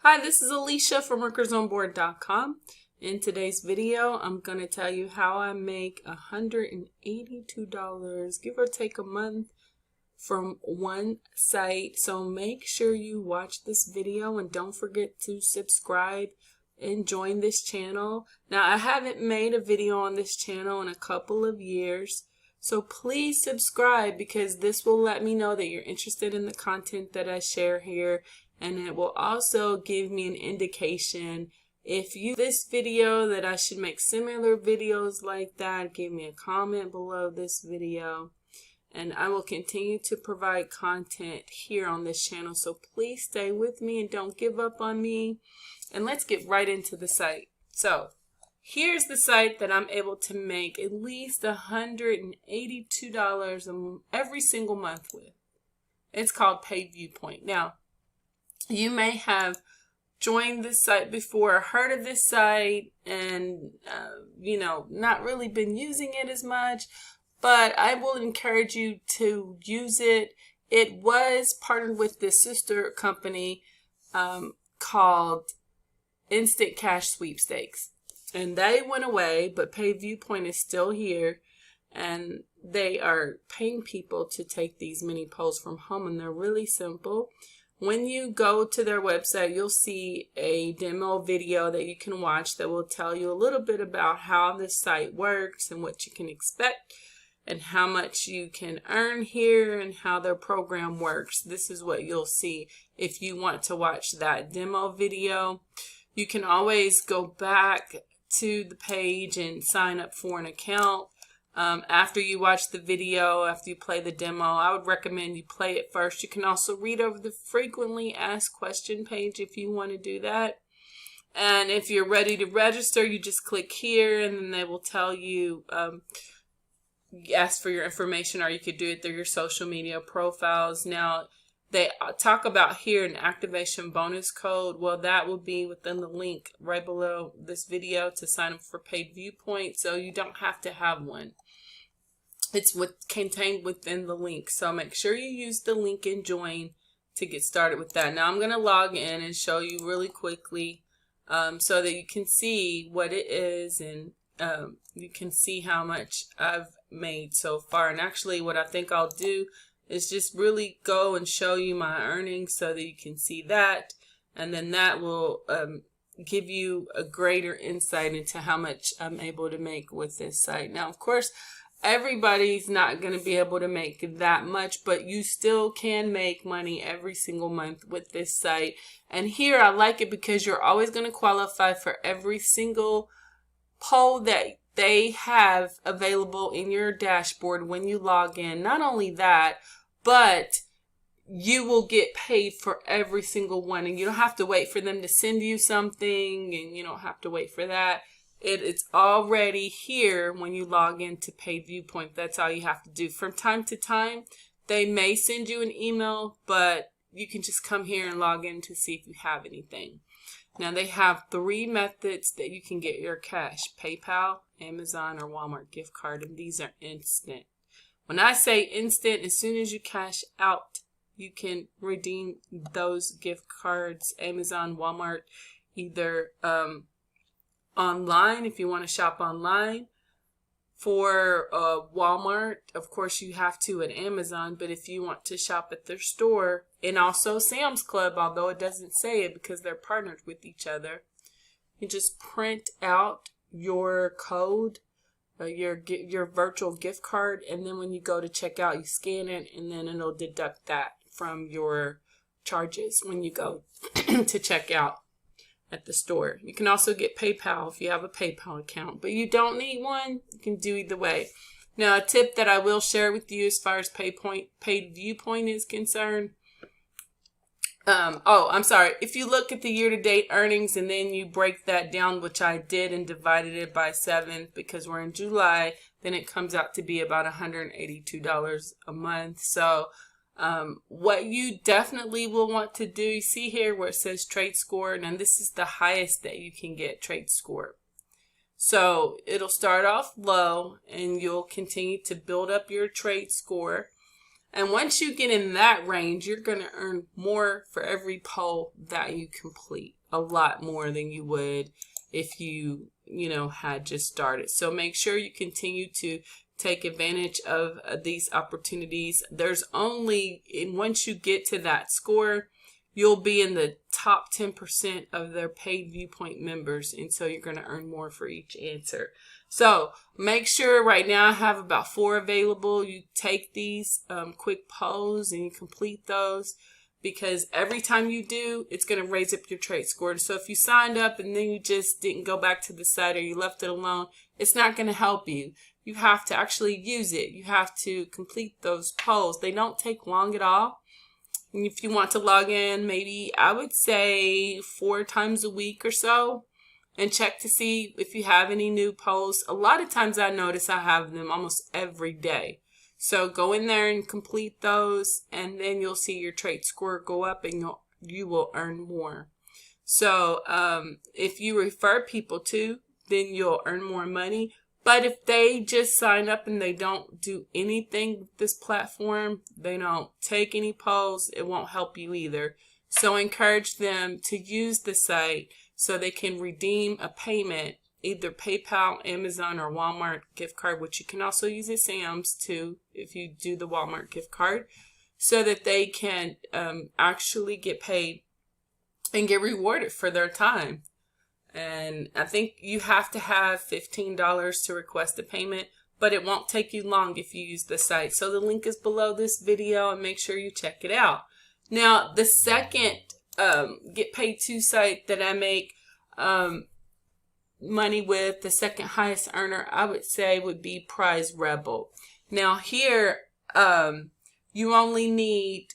Hi, this is Alicia from workersonboard.com. In today's video, I'm going to tell you how I make $182, give or take a month, from one site. So make sure you watch this video and don't forget to subscribe and join this channel. Now, I haven't made a video on this channel in a couple of years, so please subscribe because this will let me know that you're interested in the content that I share here. And it will also give me an indication if you this video that I should make similar videos like that. Give me a comment below this video, and I will continue to provide content here on this channel. So please stay with me and don't give up on me. And let's get right into the site. So here's the site that I'm able to make at least $182 every single month with. It's called PaidViewpoint. Now, you may have joined this site before, heard of this site, and not really been using it as much, but I will encourage you to use it. It was partnered with this sister company called Instant Cash Sweepstakes, and they went away, but PaidViewpoint is still here, and they are paying people to take these mini polls from home, and they're really simple. When you go to their website, you'll see a demo video that you can watch that will tell you a little bit about how this site works and what you can expect and how much you can earn here and how their program works. This is what you'll see if you want to watch that demo video. You can always go back to the page and sign up for an account. After you watch the video, after you play the demo, I would recommend you play it first. You can also read over the frequently asked question page if you want to do that. And if you're ready to register, you just click here and then they will tell you, ask for your information, or you could do it through your social media profiles. Now, they talk about here an activation bonus code. Well, that will be within the link right below this video to sign up for PaidViewpoint, so you don't have to have one. It's contained within the link, so make sure you use the link and join to get started with that. Now I'm going to log in and show you really quickly so that you can see what it is, and you can see how much I've made so far. And actually what I think I'll do is just really go and show you my earnings so that you can see that, and then that will give you a greater insight into how much I'm able to make with this site. Now, of course, everybody's not going to be able to make that much, but you still can make money every single month with this site. And here I like it because you're always going to qualify for every single poll that they have available in your dashboard when you log in. Not only that, but you will get paid for every single one, and you don't have to wait for them to send you something, and you don't have to wait for that. It's already here when you log into PaidViewpoint. That's all you have to do. From time to time, they may send you an email, but you can just come here and log in to see if you have anything. Now, they have 3 methods that you can get your cash: PayPal, Amazon, or Walmart gift card, and these are instant. When I say instant, as soon as you cash out, you can redeem those gift cards, Amazon, Walmart, either online if you want to shop online. For Walmart, of course, you have to at Amazon, but if you want to shop at their store, and also Sam's Club, although it doesn't say it because they're partnered with each other, you just print out your code, your virtual gift card, and then when you go to check out, you scan it, and then it'll deduct that from your charges when you go to check out at the store. You can also get PayPal if you have a PayPal account, but you don't need one. You can do either way. Now, a tip that I will share with you as far as PaidViewpoint is concerned. I'm sorry. If you look at the year-to-date earnings and then you break that down, which I did, and divided it by 7 because we're in July, then it comes out to be about $182 a month. So what you definitely will want to do, you see here where it says trade score, and this is the highest that you can get trade score. So it'll start off low and you'll continue to build up your trade score. And once you get in that range, you're going to earn more for every poll that you complete. A lot more than you would if you had just started. So make sure you continue to take advantage of these opportunities. There's only, and once you get to that score, you'll be in the top 10% of their PaidViewpoint members. And so you're going to earn more for each answer. So make sure right now I have about 4 available. You take these quick polls and you complete those, because every time you do, it's going to raise up your trade score. So if you signed up and then you just didn't go back to the site, or you left it alone, it's not going to help you. You have to actually use it. You have to complete those polls. They don't take long at all. And if you want to log in, maybe I would say 4 times a week or so, and check to see if you have any new polls. A lot of times I notice I have them almost every day. So go in there and complete those, and then you'll see your trade score go up, and you will earn more. So if you refer people to, then you'll earn more money. But if they just sign up and they don't do anything with this platform, they don't take any polls, it won't help you either. So encourage them to use the site so they can redeem a payment, either PayPal, Amazon, or Walmart gift card, which you can also use at Sam's too if you do the Walmart gift card, so that they can actually get paid and get rewarded for their time. And I think you have to have $15 to request a payment, but it won't take you long if you use the site. So the link is below this video, and make sure you check it out. Now, the second Get Paid To site that I make money with, the second highest earner, I would say, would be PrizeRebel. Now here, you only need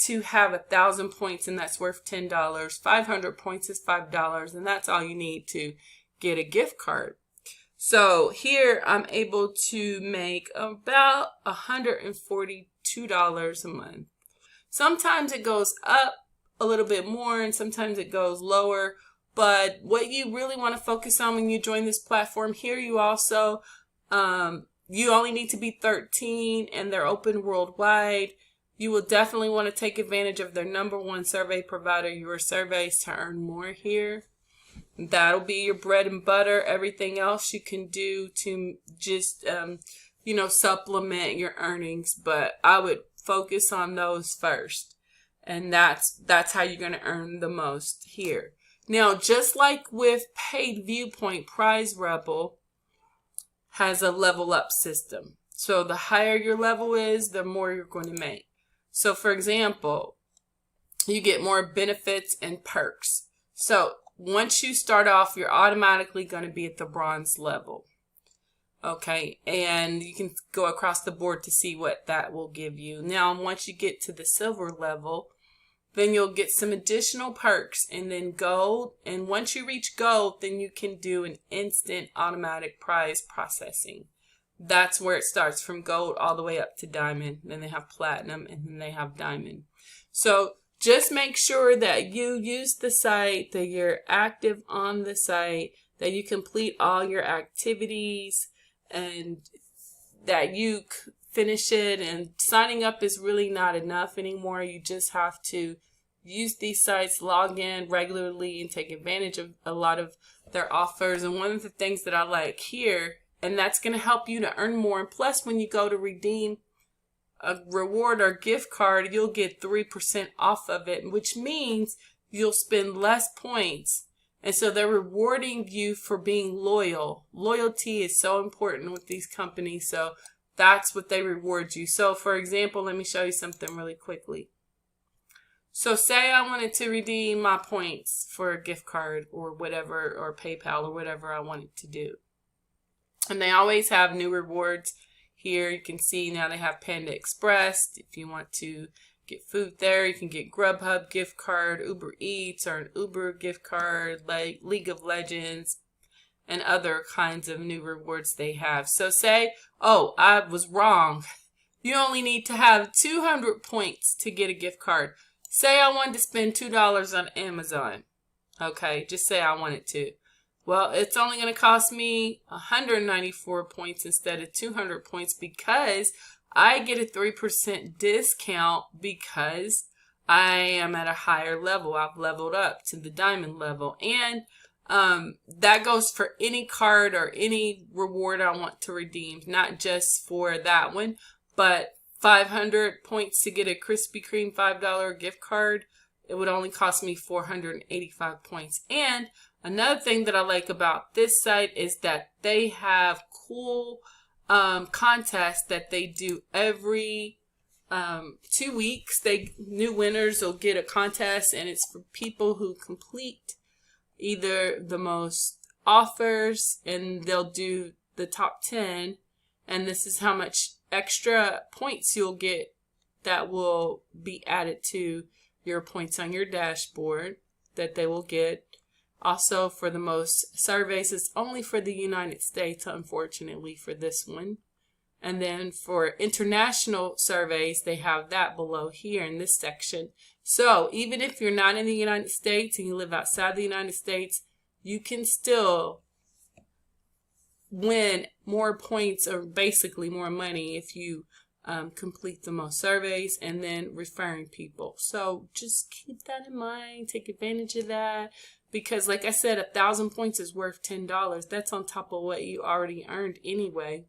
to have 1,000 points, and that's worth $10. 500 points is $5, and that's all you need to get a gift card. So here I'm able to make about $142 a month. Sometimes it goes up a little bit more, and sometimes it goes lower. But what you really want to focus on when you join this platform, here you also, you only need to be 13, and they're open worldwide. You will definitely want to take advantage of their #1 survey provider, Your Surveys, to earn more here. That'll be your bread and butter. Everything else you can do to just, supplement your earnings. But I would focus on those first. And that's how you're going to earn the most here. Now, just like with PaidViewpoint, PrizeRebel has a level up system. So the higher your level is, the more you're going to make. So for example, you get more benefits and perks. So once you start off, you're automatically going to be at the bronze level. Okay, and you can go across the board to see what that will give you. Now, once you get to the silver level, then you'll get some additional perks, and then gold. And once you reach gold, then you can do an instant automatic prize processing. That's where it starts, from gold all the way up to diamond. Then they have platinum, and then they have diamond. So just make sure that you use the site, that you're active on the site, that you complete all your activities, and that you finish it. And signing up is really not enough anymore. You just have to use these sites, log in regularly, and take advantage of a lot of their offers. And one of the things that I like here, and that's going to help you to earn more. And plus, when you go to redeem a reward or gift card, you'll get 3% off of it, which means you'll spend less points. And so they're rewarding you for being loyal. Loyalty is so important with these companies. So that's what they reward you. So for example, let me show you something really quickly. So say I wanted to redeem my points for a gift card or whatever, or PayPal or whatever I wanted to do. And they always have new rewards here. You can see now they have Panda Express. If you want to get food there, you can get Grubhub gift card, Uber Eats, or an Uber gift card, like League of Legends, and other kinds of new rewards they have. So say, oh, I was wrong. You only need to have 200 points to get a gift card. Say I wanted to spend $2 on Amazon. Okay, just say I wanted to. Well, it's only going to cost me 194 points instead of 200 points, because I get a 3% discount because I am at a higher level. I've leveled up to the diamond level. And that goes for any card or any reward I want to redeem, not just for that one, but 500 points to get a Krispy Kreme $5 gift card. It would only cost me 485 points. And another thing that I like about this site is that they have cool contests that they do every 2 weeks. New winners will get a contest, and it's for people who complete either the most offers, and they'll do the top 10, and this is how much extra points you'll get that will be added to your points on your dashboard that they will get. Also, for the most surveys, it's only for the United States, unfortunately, for this one. And then for international surveys, they have that below here in this section. So even if you're not in the United States and you live outside the United States, you can still win more points, or basically more money, if you complete the most surveys and then referring people. So just keep that in mind. Take advantage of that, because like I said, 1,000 points is worth $10. That's on top of what you already earned anyway.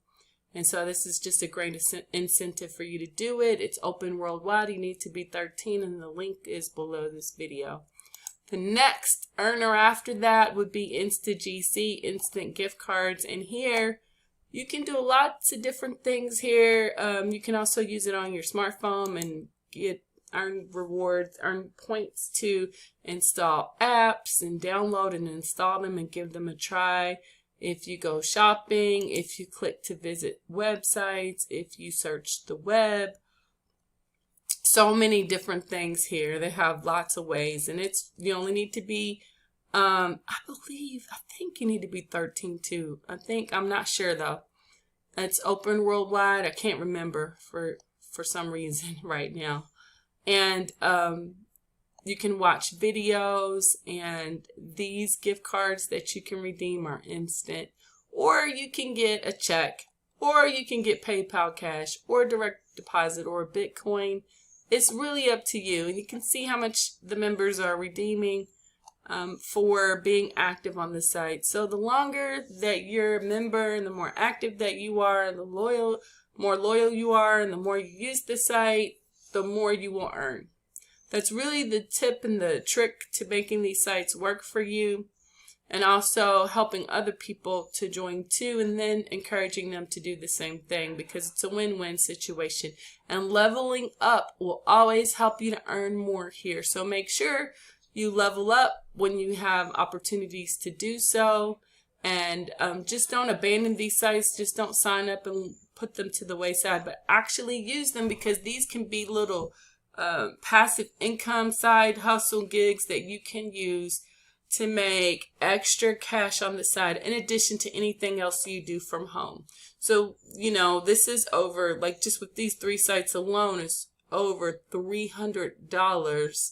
And so this is just a great incentive for you to do it. It's open worldwide. You need to be 13, and the link is below this video. The next earner after that would be InstantGC, instant gift cards. And here you can do lots of different things here. You can also use it on your smartphone and earn rewards, earn points to install apps and download and install them and give them a try. If you go shopping, if you click to visit websites, if you search the web, so many different things here. They have lots of ways, and you only need to be, I think you need to be 13 too. I'm not sure though. It's open worldwide. I can't remember for some reason right now. And you can watch videos, and these gift cards that you can redeem are instant, or you can get a check, or you can get PayPal cash, or direct deposit, or Bitcoin. It's really up to you. And you can see how much the members are redeeming for being active on the site. So the longer that you're a member and the more active that you are, the more loyal you are, and the more you use the site, the more you will earn. That's really the tip and the trick to making these sites work for you, and also helping other people to join too, and then encouraging them to do the same thing, because it's a win-win situation. And leveling up will always help you to earn more here. So make sure you level up when you have opportunities to do so, and just don't abandon these sites. Just don't sign up and put them to the wayside, but actually use them, because these can be little passive income side hustle gigs that you can use to make extra cash on the side, in addition to anything else you do from home. So, this is over, like just with these 3 sites alone, is over $300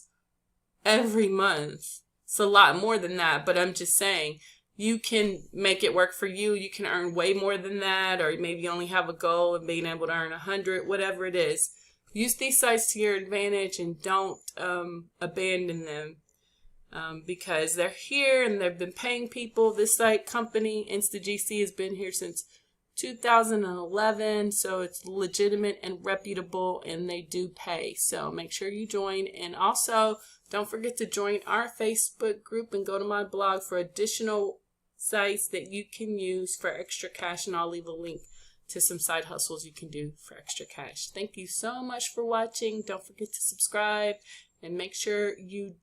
every month. It's a lot more than that, but I'm just saying, you can make it work for you. You can earn way more than that, or maybe you only have a goal of being able to earn 100, whatever it is. Use these sites to your advantage, and don't abandon them, because they're here and they've been paying people. This site company, InstantGC, has been here since 2011, so it's legitimate and reputable, and they do pay. So make sure you join, and also don't forget to join our Facebook group and go to my blog for additional sites that you can use for extra cash, and I'll leave a link to some side hustles you can do for extra cash. Thank you so much for watching. Don't forget to subscribe, and make sure you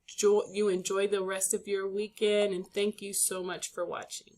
enjoy the rest of your weekend, and thank you so much for watching.